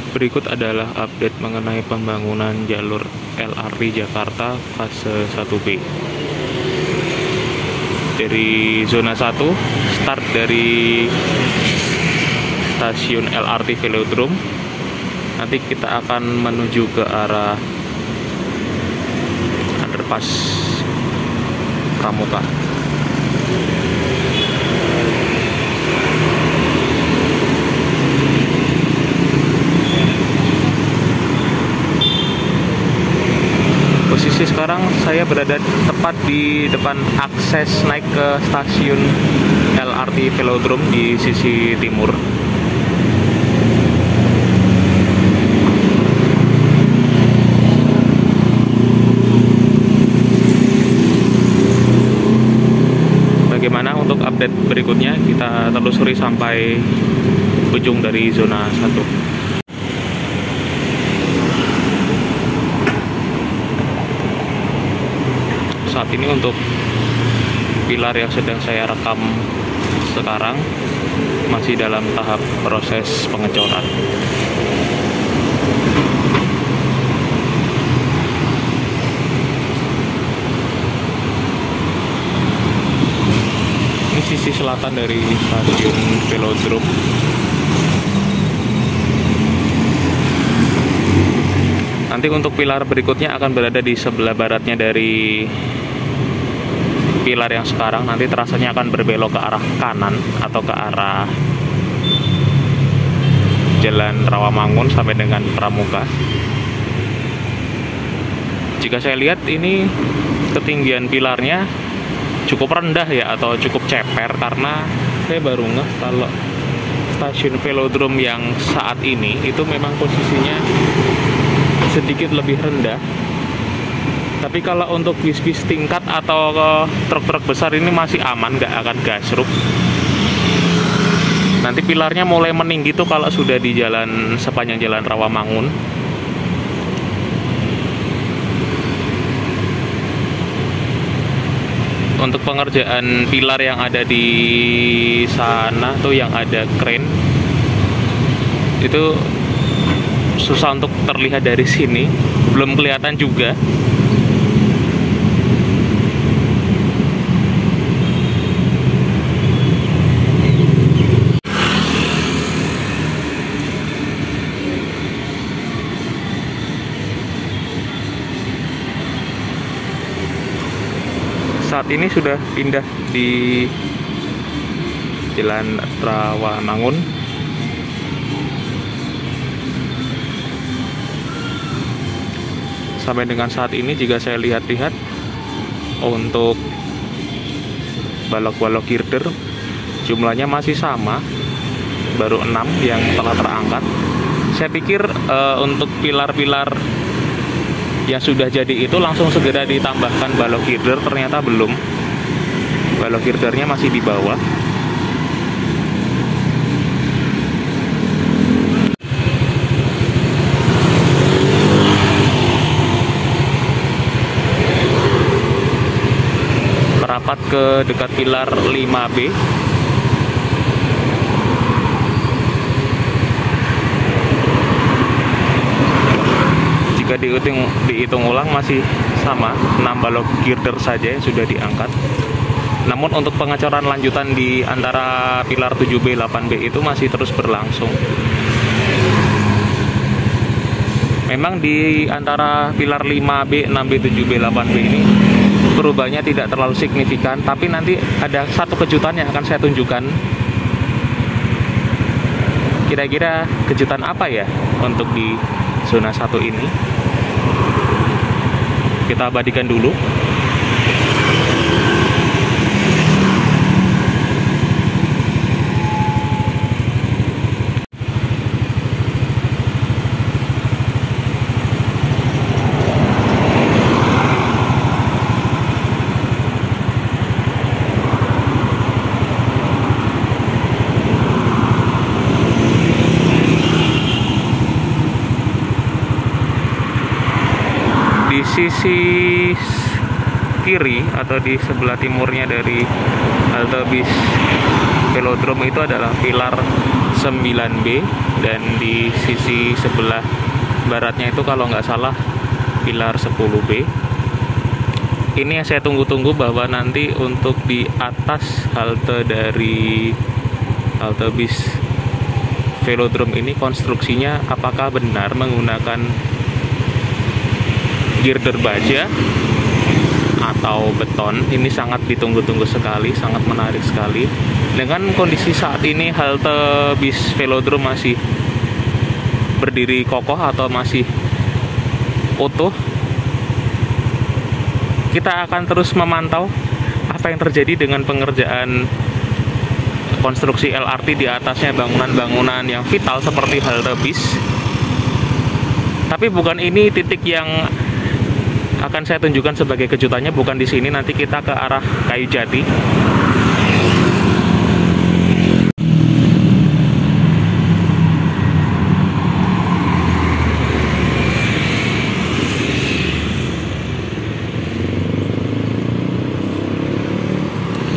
Berikut adalah update mengenai pembangunan jalur LRT Jakarta fase 1B. Dari zona 1, start dari stasiun LRT Velodrome. Nanti kita akan menuju ke arah underpass Pramuka. Posisi sekarang saya berada tepat di depan akses naik ke stasiun LRT Velodrome di sisi timur. Bagaimana untuk update berikutnya? Kita telusuri sampai ujung dari zona 1. Saat ini untuk pilar yang sedang saya rekam sekarang masih dalam tahap proses pengecoran. Ini sisi selatan dari stasiun Velodrome. Nanti untuk pilar berikutnya akan berada di sebelah baratnya dari pilar yang sekarang. Nanti trasanya akan berbelok ke arah kanan atau ke arah Jalan Rawamangun sampai dengan Pramuka. Jika saya lihat ini ketinggian pilarnya cukup rendah ya, atau cukup ceper, karena saya baru ngeh kalau stasiun Velodrome yang saat ini itu memang posisinya sedikit lebih rendah. Tapi kalau untuk bis-bis tingkat atau truk-truk besar ini masih aman, nggak akan gasruk. Nanti pilarnya mulai meninggi tuh kalau sudah di jalan sepanjang Jalan Rawamangun. Untuk pengerjaan pilar yang ada di sana tuh, yang ada crane, itu susah untuk terlihat dari sini, belum kelihatan juga. Saat ini sudah pindah di Jalan Rawamangun. Sampai dengan saat ini jika saya lihat-lihat, untuk balok-balok girder jumlahnya masih sama, baru 6 yang telah terangkat. Saya pikir untuk pilar-pilar yang sudah jadi itu langsung segera ditambahkan balok girder, ternyata belum. Balok girdernya masih di bawah. Merapat ke dekat pilar 5B. Jika dihitung ulang masih sama, 6 balok girder saja yang sudah diangkat. Namun untuk pengecoran lanjutan di antara pilar 7B, 8B itu masih terus berlangsung. Memang di antara pilar 5B, 6B, 7B, 8B ini perubahannya tidak terlalu signifikan, tapi nanti ada satu kejutan yang akan saya tunjukkan. Kira-kira kejutan apa ya untuk di zona 1 ini? Kita abadikan dulu. Di sisi kiri atau di sebelah timurnya dari halte bis Velodrome itu adalah pilar 9B, dan di sisi sebelah baratnya itu kalau nggak salah pilar 10B. Ini yang saya tunggu-tunggu, bahwa nanti untuk di atas halte dari halte bis Velodrome ini konstruksinya apakah benar menggunakan girder baja atau beton. Ini sangat ditunggu-tunggu sekali, sangat menarik sekali. Dengan kondisi saat ini halte bis Velodrome masih berdiri kokoh atau masih utuh, kita akan terus memantau apa yang terjadi dengan pengerjaan konstruksi LRT di atasnya, bangunan-bangunan yang vital seperti halte bis. Tapi bukan ini titik yang akan saya tunjukkan sebagai kejutannya, bukan di sini. Nanti kita ke arah Kayu Jati.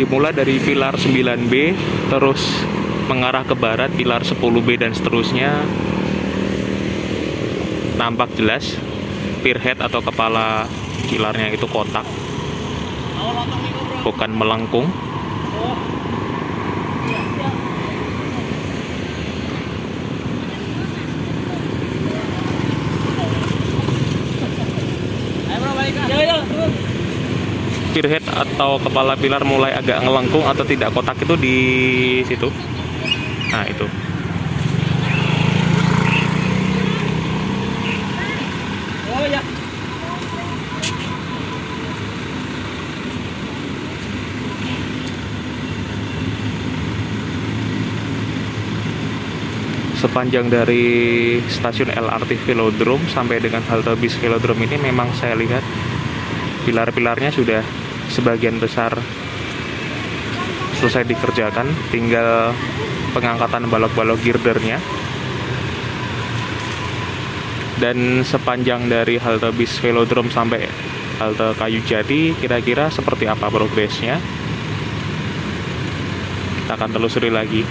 Dimulai dari pilar 9B, terus mengarah ke barat, pilar 10B dan seterusnya. Nampak jelas pierhead atau kepala pilarnya itu kotak, bukan melengkung. Pierhead atau kepala pilar mulai agak ngelengkung atau tidak kotak itu di situ. Nah, itu. Oh ya. Sepanjang dari stasiun LRT Velodrome sampai dengan halte bis Velodrome ini memang saya lihat pilar-pilarnya sudah sebagian besar selesai dikerjakan, tinggal pengangkatan balok-balok girdernya. Dan sepanjang dari halte bis Velodrome sampai halte Kayu Jati, kira-kira seperti apa progresnya? Kita akan telusuri lagi.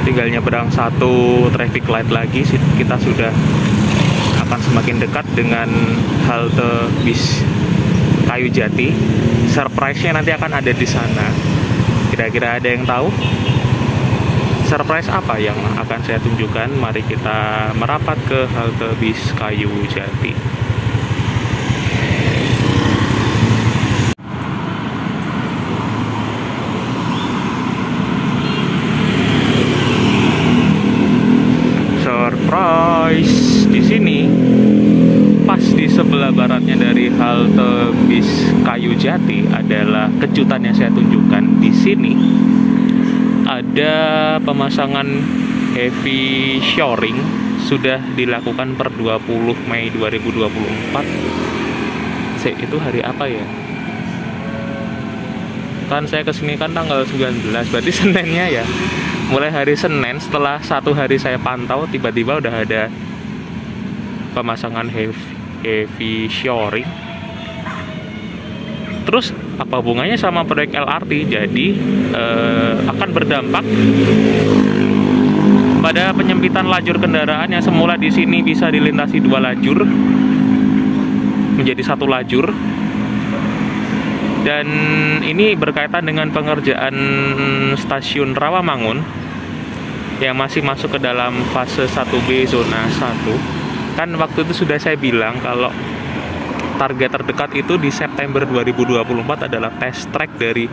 Tinggal nyebrang satu traffic light lagi, kita sudah akan semakin dekat dengan halte bis Kayu Jati. Surprise-nya nanti akan ada di sana. Kira-kira ada yang tahu? Surprise apa yang akan saya tunjukkan? Mari kita merapat ke halte bis Kayu Jati. Surprise, di sini pas di sebelah baratnya dari halte bis Kayu Jati adalah kejutan yang saya tunjukkan. Di sini ada pemasangan heavy shoring, sudah dilakukan per 20 Mei 2024. Itu hari apa ya? Kan saya kesini kan tanggal 19, berarti Seninnya ya. Mulai hari Senin, setelah satu hari saya pantau, tiba-tiba udah ada pemasangan heavy shoring. Terus apa hubungannya sama proyek LRT? Jadi akan berdampak pada penyempitan lajur kendaraan yang semula di sini bisa dilintasi 2 lajur menjadi 1 lajur. Dan ini berkaitan dengan pengerjaan stasiun Rawamangun yang masih masuk ke dalam fase 1B zona 1. Kan waktu itu sudah saya bilang kalau target terdekat itu di September 2024 adalah test track dari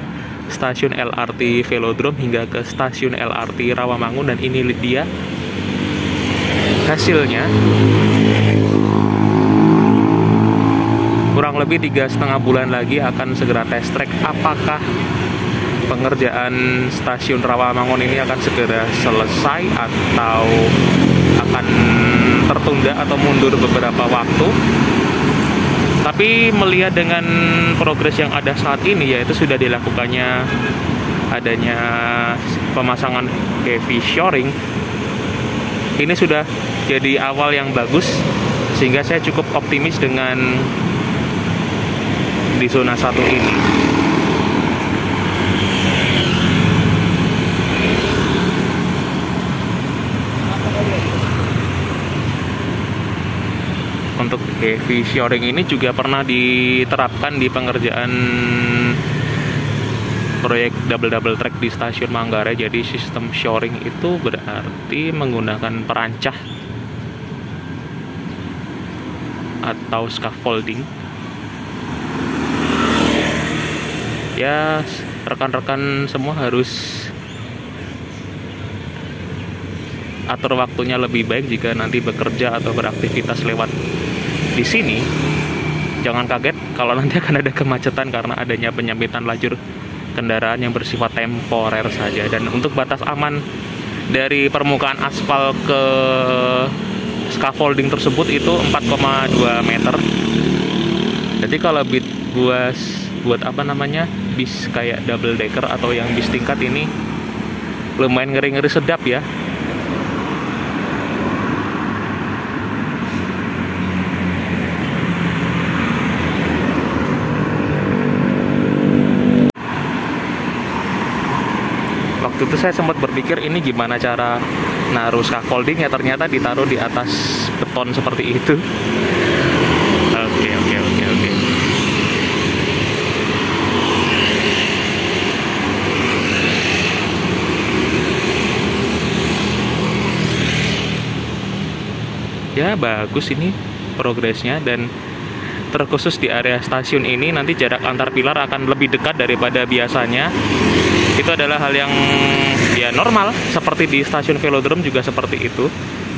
stasiun LRT Velodrome hingga ke stasiun LRT Rawamangun, dan ini dia hasilnya. Kurang lebih 3,5 bulan lagi akan segera test track apakah pengerjaan stasiun Rawamangun ini akan segera selesai atau akan tertunda atau mundur beberapa waktu. Tapi melihat dengan progres yang ada saat ini, yaitu sudah dilakukannya adanya pemasangan heavy shoring, ini sudah jadi awal yang bagus, sehingga saya cukup optimis dengan di zona 1 ini. Untuk heavy shoring ini juga pernah diterapkan di pengerjaan proyek double track di stasiun Manggarai. Jadi sistem shoring itu berarti menggunakan perancah atau scaffolding. Ya, rekan-rekan semua harus atur waktunya lebih baik jika nanti bekerja atau beraktivitas lewat di sini. Jangan kaget kalau nanti akan ada kemacetan karena adanya penyempitan lajur kendaraan yang bersifat temporer saja. Dan untuk batas aman dari permukaan aspal ke scaffolding tersebut itu 4,2 meter. Jadi kalau buat apa namanya, bis kayak double decker atau yang bis tingkat ini lumayan ngeri-ngeri sedap ya. Waktu itu saya sempat berpikir ini gimana cara naruh scaffolding, ya ternyata ditaruh di atas beton seperti itu. Oke. Ya bagus ini progresnya, dan terkhusus di area stasiun ini nanti jarak antar pilar akan lebih dekat daripada biasanya. Itu adalah hal yang ya normal, seperti di stasiun Velodrome juga seperti itu.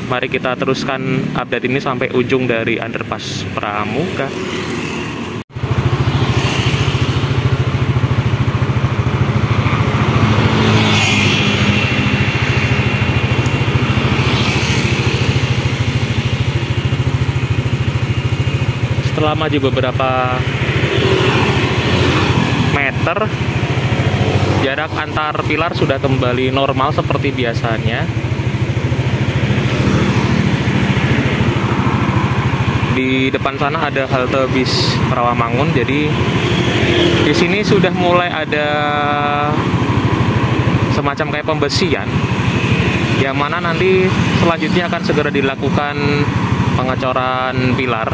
Mari kita teruskan update ini sampai ujung dari underpass Pramuka. Setelah maju beberapa meter, jarak antar pilar sudah kembali normal seperti biasanya. Di depan sana ada halte bis Rawamangun, jadi di sini sudah mulai ada semacam kayak pembesian, yang mana nanti selanjutnya akan segera dilakukan pengecoran pilar.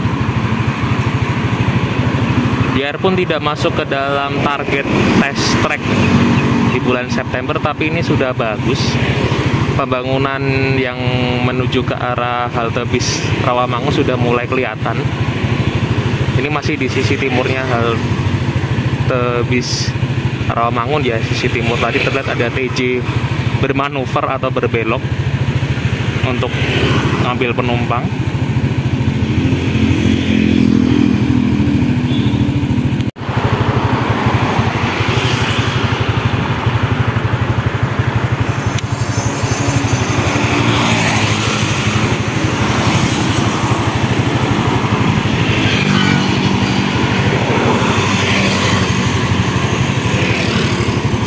Biarpun tidak masuk ke dalam target test track di bulan September, tapi ini sudah bagus. Pembangunan yang menuju ke arah halte bis Rawamangun sudah mulai kelihatan. Ini masih di sisi timurnya halte bis Rawamangun ya, sisi timur. Tadi terlihat ada TJ bermanuver atau berbelok untuk ngambil penumpang.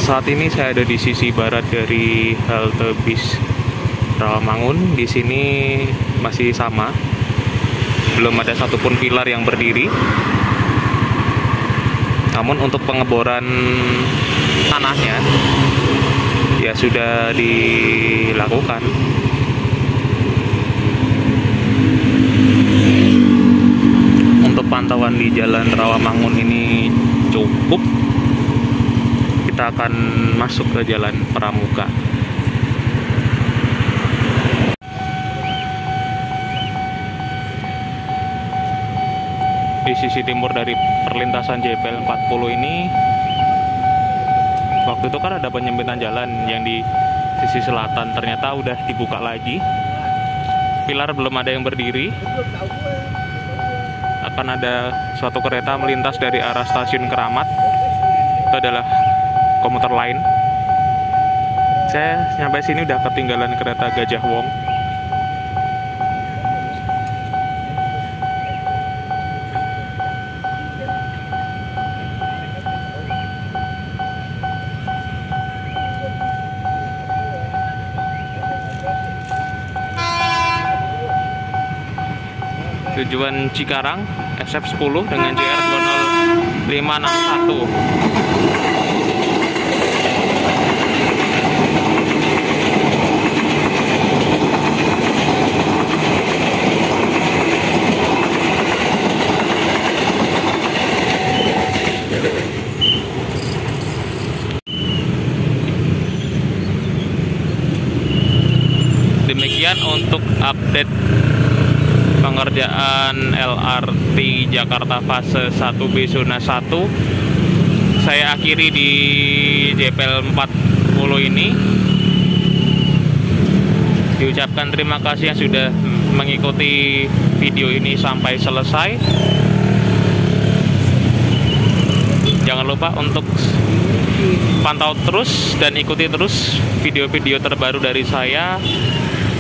Saat ini saya ada di sisi barat dari halte bis Rawamangun. Di sini masih sama, belum ada satupun pilar yang berdiri. Namun untuk pengeboran tanahnya ya sudah dilakukan. Untuk pantauan di jalan Rawamangun ini cukup. Kita akan masuk ke jalan Pramuka. Di sisi timur dari perlintasan JPL 40 ini, waktu itu kan ada penyempitan jalan yang di sisi selatan, ternyata udah dibuka lagi. Pilar belum ada yang berdiri. Akan ada suatu kereta melintas dari arah stasiun Keramat. Itu adalah komuter lain. Saya sampai sini udah ketinggalan kereta Gajah Wong. tujuan Cikarang SF10 dengan JR 20561. Demikian untuk update pengerjaan LRT Jakarta fase 1B zona 1. Saya akhiri di JPL 40 ini. Diucapkan terima kasih yang sudah mengikuti video ini sampai selesai. Jangan lupa untuk pantau terus dan ikuti terus video-video terbaru dari saya.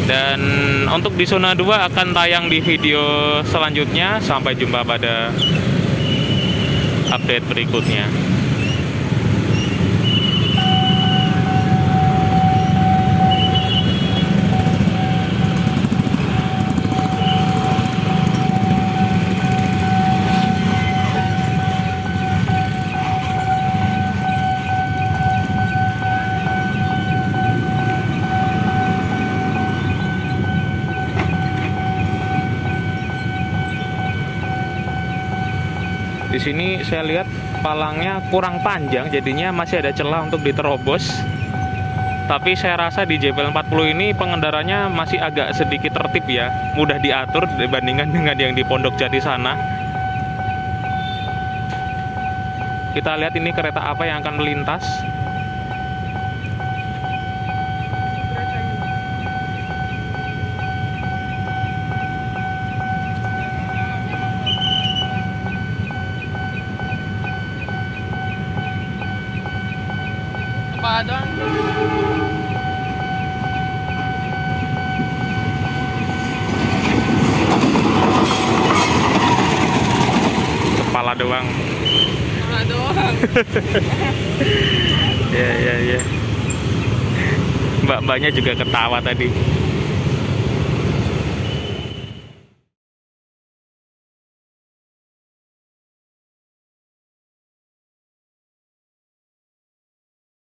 Dan untuk di zona 2 akan tayang di video selanjutnya. Sampai jumpa pada update berikutnya. Di sini saya lihat palangnya kurang panjang, jadinya masih ada celah untuk diterobos. Tapi saya rasa di JPL 40 ini pengendaranya masih agak sedikit tertib ya, mudah diatur dibandingkan dengan yang di Pondok Jati sana. Kita lihat ini kereta apa yang akan melintas. Padang. Kepala doang. Kepala doang. Ya. Mbak-mbaknya juga ketawa tadi.